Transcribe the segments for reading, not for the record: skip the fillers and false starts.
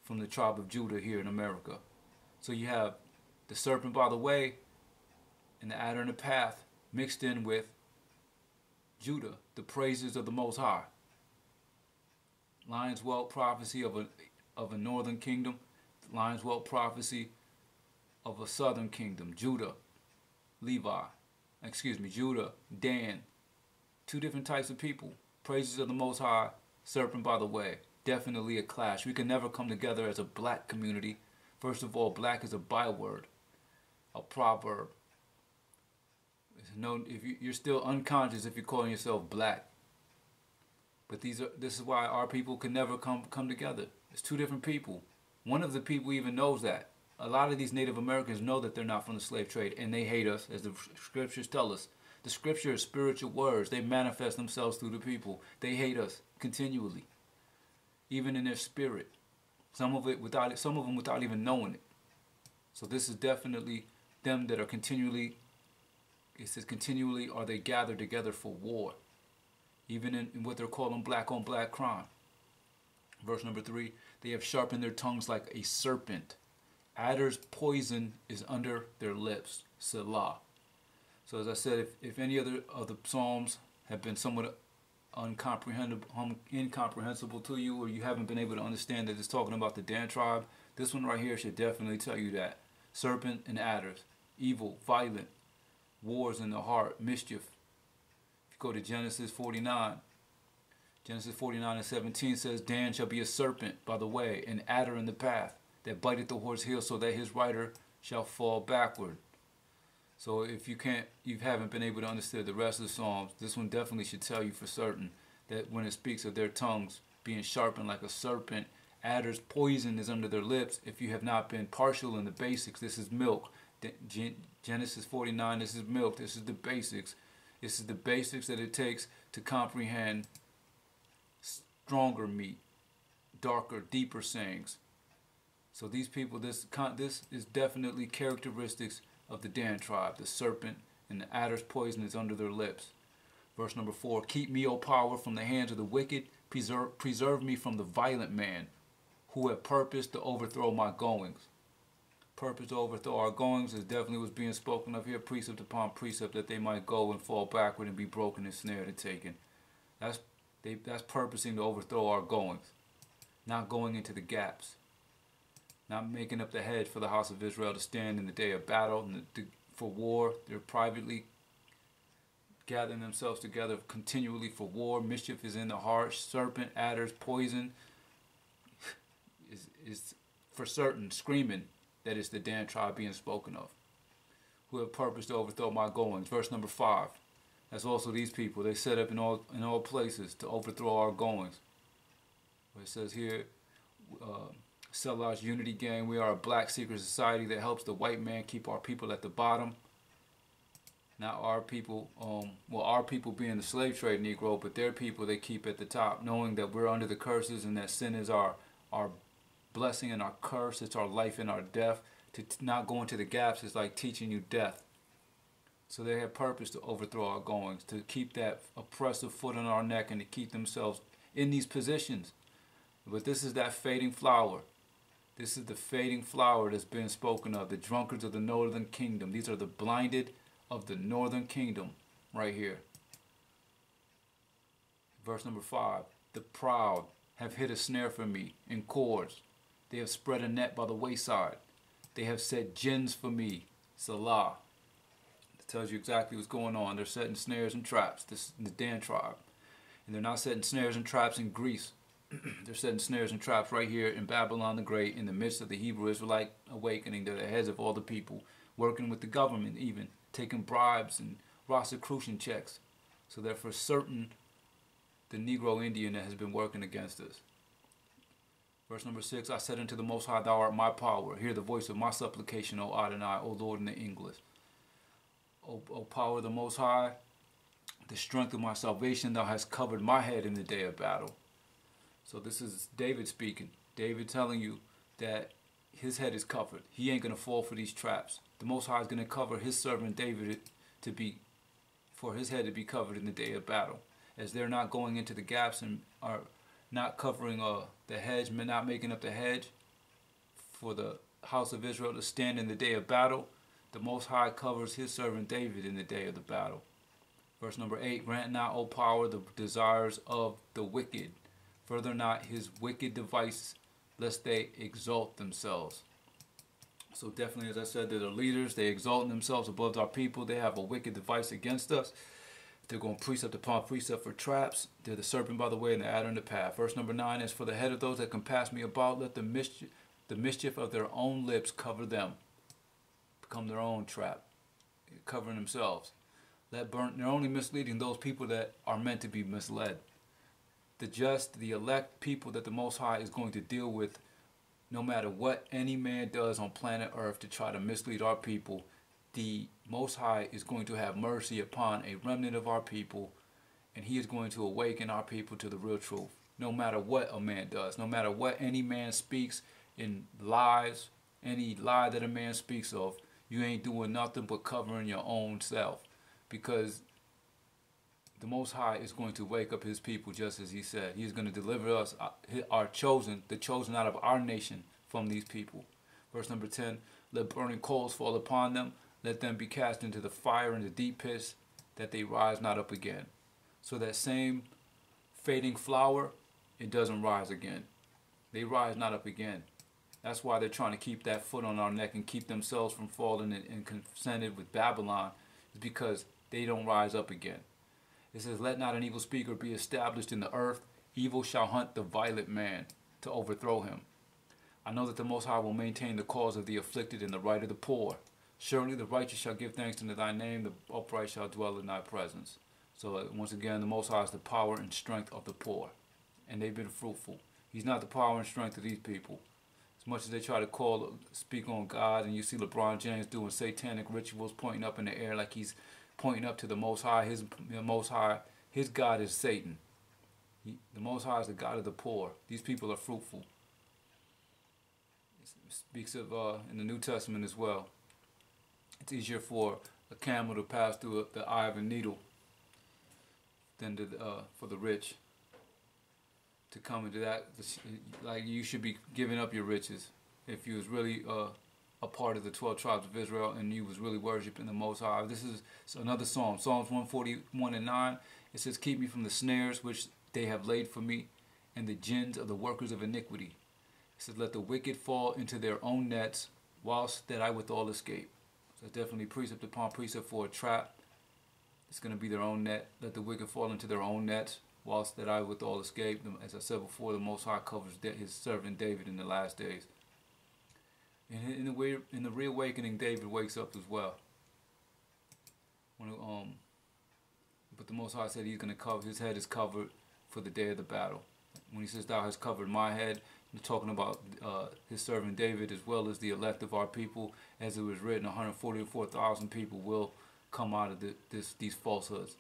from the tribe of Judah here in America. So you have the serpent by the way and the adder in the path mixed in with Judah, the praises of the Most High. Lion's Whelp prophecy of a northern kingdom, Lion's Whelp prophecy of a southern kingdom, Judah, Judah, Dan, two different types of people. Praises of the Most High, serpent by the way. Definitely a clash. We can never come together as a black community. First of all, black is a byword, a proverb. If you're still unconscious if you're calling yourself black. But this is why our people can never come together. It's two different people. One of the people even knows that. A lot of these Native Americans know that they're not from the slave trade, and they hate us, as the scriptures tell us. The scripture is spiritual words. They manifest themselves through the people. They hate us continually, even in their spirit. Some of them without even knowing it. So this is definitely them that are continually. It says continually are they gathered together for war, even in what they're calling black on black crime. Verse number 3, they have sharpened their tongues like a serpent. Adder's poison is under their lips. Selah. So as I said, if any other of the Psalms have been somewhat incomprehensible to you, or you haven't been able to understand that it's talking about the Dan tribe, this one right here should definitely tell you that. Serpent and adders, evil, violent, wars in the heart, mischief. If you go to Genesis 49 and 17 says, Dan shall be a serpent by the way, an adder in the path, that biteth the horse's heel, so that his rider shall fall backward. So if you haven't been able to understand the rest of the Psalms, this one definitely should tell you for certain that when it speaks of their tongues being sharpened like a serpent, adder's poison is under their lips. If you have not been partial in the basics, this is milk. Genesis 49, this is milk. This is the basics. This is the basics that it takes to comprehend stronger meat, darker, deeper sayings. So these people, this is definitely characteristics of the Dan tribe. The serpent and the adder's poison is under their lips. Verse number 4, keep me, O power, from the hands of the wicked. Preserve me from the violent man who have purposed to overthrow my goings. Purpose to overthrow our goings is definitely what's being spoken of here, precept upon precept, that they might go and fall backward and be broken and snared and taken. That's purposing to overthrow our goings, not going into the gaps, not making up the hedge for the house of Israel to stand in the day of battle and for war. They're privately gathering themselves together continually for war. Mischief is in the heart. Serpent, adders, poison is for certain screaming that it's the Dan tribe being spoken of, who have purposed to overthrow my goings. Verse number 5. That's also these people. They set up in all places to overthrow our goings. Where it says here, Selah's Unity Gang, we are a black secret society that helps the white man keep our people at the bottom. Not our people, our people being the slave trade Negro, but their people they keep at the top, knowing that we're under the curses and that sin is our blessing and our curse. It's our life and our death. To not go into the gaps is like teaching you death. So they have purpose to overthrow our goings, to keep that oppressive foot on our neck and to keep themselves in these positions. But this is that fading flower. This is the fading flower that's been spoken of, the drunkards of the northern kingdom. These are the blinded of the northern kingdom right here. Verse number 5. The proud have hid a snare for me in cords. They have spread a net by the wayside. They have set gins for me. Selah. It tells you exactly what's going on. They're setting snares and traps. This is the Dan tribe. And they're not setting snares and traps in Greece. They're setting snares and traps right here in Babylon the Great, in the midst of the Hebrew Israelite awakening. They're the heads of all the people, working with the government even, taking bribes and Rosicrucian checks. So they're for certain the Negro Indian that has been working against us. Verse number 6, I said unto the Most High, thou art my power. Hear the voice of my supplication, O Adonai, O Lord in the English. O power of the Most High, the strength of my salvation, thou hast covered my head in the day of battle. So this is David speaking. David telling you that his head is covered. He ain't going to fall for these traps. The Most High is going to cover his servant David for his head to be covered in the day of battle. As they're not going into the gaps and are not covering the hedge, not making up the hedge, for the house of Israel to stand in the day of battle, the Most High covers his servant David in the day of the battle. Verse number 8, grant not, O power, the desires of the wicked. Further not his wicked devices, lest they exalt themselves. So definitely, as I said, they're the leaders. They exalt themselves above our people. They have a wicked device against us. They're going precept upon precept for traps. They're the serpent by the way and the adder in the path. Verse number 9, as for the head of those that compass me about, let the mischief of their own lips cover them. Become their own trap, covering themselves. They're only misleading those people that are meant to be misled. The just, the elect people that the Most High is going to deal with, no matter what any man does on planet Earth to try to mislead our people, the Most High is going to have mercy upon a remnant of our people, and he is going to awaken our people to the real truth. No matter what a man does, no matter what any man speaks in lies, any lie that a man speaks of, you ain't doing nothing but covering your own self, because the Most High is going to wake up his people just as he said. He is going to deliver us, our chosen, the chosen out of our nation from these people. Verse number 10, let burning coals fall upon them. Let them be cast into the fire and the deep pits, that they rise not up again. So that same fading flower, it doesn't rise again. They rise not up again. That's why they're trying to keep that foot on our neck and keep themselves from falling and consented with Babylon, is because they don't rise up again. It says, let not an evil speaker be established in the earth. Evil shall hunt the violent man to overthrow him. I know that the Most High will maintain the cause of the afflicted and the right of the poor. Surely the righteous shall give thanks unto thy name. The upright shall dwell in thy presence. So once again, the Most High is the power and strength of the poor. And they've been fruitful. He's not the power and strength of these people. As much as they try to speak on God, and you see LeBron James doing satanic rituals, pointing up in the air like he's pointing up to the Most High. His God is Satan. The Most High is the God of the poor. These people are fruitful. It speaks of in the New Testament as well. It's easier for a camel to pass through the eye of a needle than for the rich to come into that. Like, you should be giving up your riches if you was really a part of the 12 tribes of Israel and you was really worshiping the Most High. This is another psalm, Psalms 141 and 9. It says, keep me from the snares which they have laid for me, and the gins of the workers of iniquity. It says, let the wicked fall into their own nets, whilst that I withal escape. So it's definitely precept upon precept for a trap. It's going to be their own net. Let the wicked fall into their own nets, whilst that I withal escape. As I said before, the Most High covers his servant David in the last days. And in the reawakening, David wakes up as well. But the Most High said he's going to cover, his head is covered for the day of the battle. When he says, thou hast covered my head, he's talking about his servant David, as well as the elect of our people. As it was written, 144,000 people will come out of these falsehoods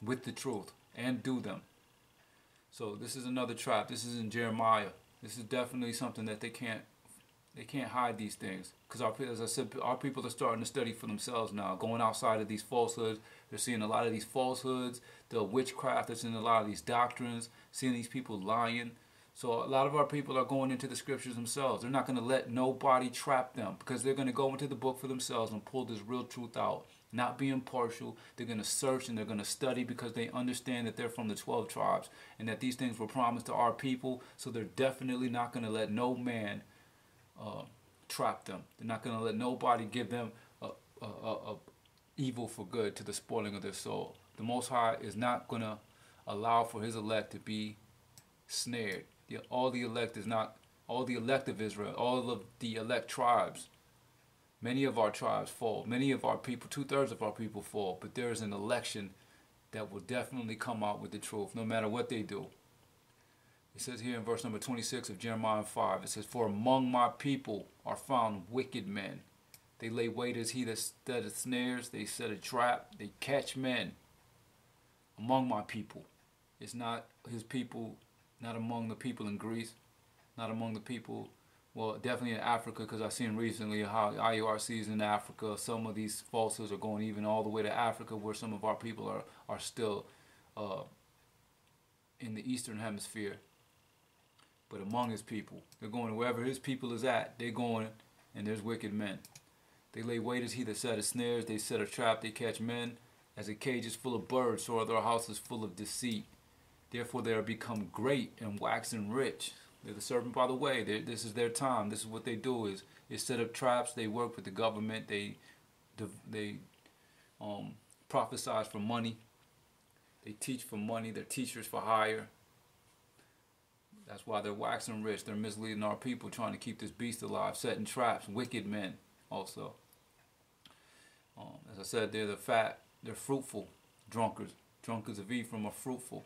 with the truth and do them. So this is another trap. This is in Jeremiah. This is definitely something that they can't hide these things, because as I said, our people are starting to study for themselves now, going outside of these falsehoods. They're seeing a lot of these falsehoods, the witchcraft that's in a lot of these doctrines, seeing these people lying. So a lot of our people are going into the scriptures themselves. They're not going to let nobody trap them, because they're going to go into the book for themselves and pull this real truth out, not be impartial. They're going to search and they're going to study, because they understand that they're from the 12 tribes and that these things were promised to our people. So they're definitely not going to let no man trap them. They're not going to let nobody give them a evil for good to the spoiling of their soul. The Most High is not going to allow for his elect to be snared. All the elect of Israel, all of the elect tribes, many of our tribes fall. Many of our people, 2/3 of our people fall. But there is an election that will definitely come out with the truth, no matter what they do. It says here in verse number 26 of Jeremiah 5, it says, for among my people are found wicked men. They lay wait as he that setteth snares. They set a trap. They catch men. Among my people. It's not his people, not among the people in Greece, not among the people, well, definitely in Africa, because I've seen recently how IURCs in Africa, some of these falsehoods are going even all the way to Africa, where some of our people are still in the Eastern Hemisphere. but among his people. They're going wherever his people is at, they're going, and there's wicked men. They lay wait as he that setteth snares, they set a trap, they catch men. As a cage is full of birds, so are their houses full of deceit. Therefore they are become great and waxen rich. They're the serpent by the way. This is their time. This is what they do is set up traps. They work with the government. They prophesize for money. They teach for money. They're teachers for hire. That's why they're waxing rich. They're misleading our people, trying to keep this beast alive, setting traps. Wicked men also. As I said, they're the fat. They're fruitful drunkards. Drunkards of Ephraim are fruitful.